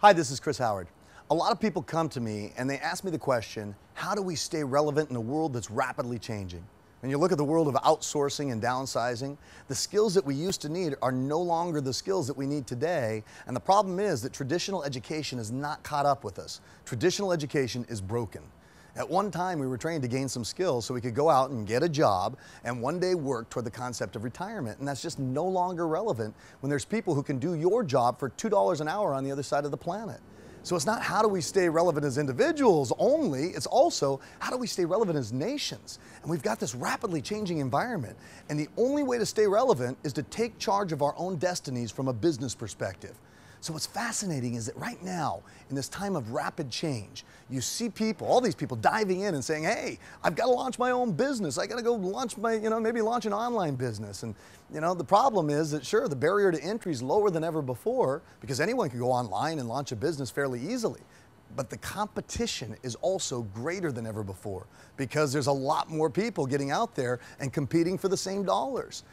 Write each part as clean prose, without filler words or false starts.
Hi, this is Chris Howard. A lot of people come to me and they ask me the question, how do we stay relevant in a world that's rapidly changing? When you look at the world of outsourcing and downsizing, the skills that we used to need are no longer the skills that we need today. And the problem is that traditional education is not caught up with us. Traditional education is broken. At one time, we were trained to gain some skills so we could go out and get a job and one day work toward the concept of retirement. And that's just no longer relevant when there's people who can do your job for $2 an hour on the other side of the planet. So it's not how do we stay relevant as individuals only, it's also how do we stay relevant as nations. And we've got this rapidly changing environment. And the only way to stay relevant is to take charge of our own destinies from a business perspective. So what's fascinating is that right now, in this time of rapid change, you see people, all these people diving in and saying, hey, I've got to launch my own business. I got to go launch my, maybe launch an online business. And, the problem is that sure, the barrier to entry is lower than ever before because anyone can go online and launch a business fairly easily. But the competition is also greater than ever before because there's a lot more people getting out there and competing for the same dollars.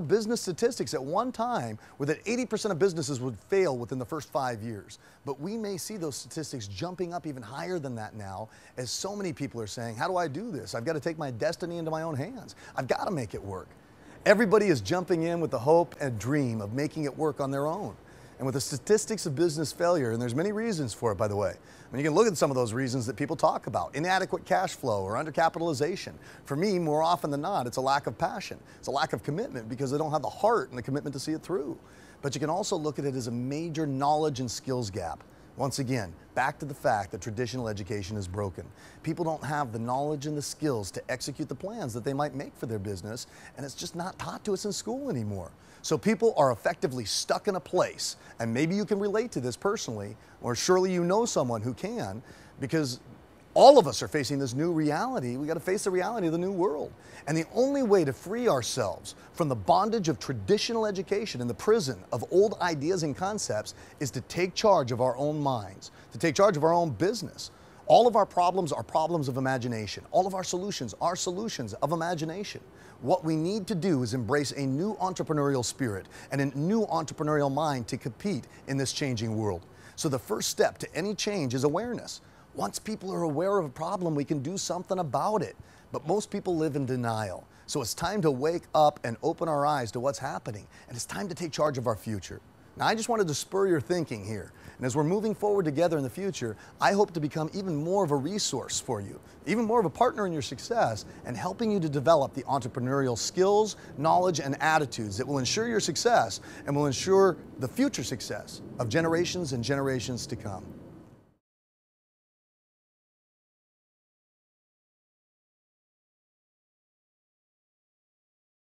Business statistics at one time were that 80% of businesses would fail within the first 5 years. But we may see those statistics jumping up even higher than that now as so many people are saying, how do I do this? I've got to take my destiny into my own hands. I've got to make it work. Everybody is jumping in with the hope and dream of making it work on their own. And with the statistics of business failure, and there's many reasons for it, by the way. I mean, you can look at some of those reasons that people talk about. Inadequate cash flow or undercapitalization. For me, more often than not, it's a lack of passion. It's a lack of commitment because they don't have the heart and the commitment to see it through. But you can also look at it as a major knowledge and skills gap. Once again, back to the fact that traditional education is broken. People don't have the knowledge and the skills to execute the plans that they might make for their business, and it's just not taught to us in school anymore. So people are effectively stuck in a place, and maybe you can relate to this personally, or surely you know someone who can, because all of us are facing this new reality. We got to face the reality of the new world. And the only way to free ourselves from the bondage of traditional education and the prison of old ideas and concepts is to take charge of our own minds, to take charge of our own business. All of our problems are problems of imagination. All of our solutions are solutions of imagination. What we need to do is embrace a new entrepreneurial spirit and a new entrepreneurial mind to compete in this changing world. So the first step to any change is awareness. Once people are aware of a problem, we can do something about it. But most people live in denial. So it's time to wake up and open our eyes to what's happening. And it's time to take charge of our future. Now, I just wanted to spur your thinking here. And as we're moving forward together in the future, I hope to become even more of a resource for you, even more of a partner in your success, and helping you to develop the entrepreneurial skills, knowledge, and attitudes that will ensure your success and will ensure the future success of generations and generations to come.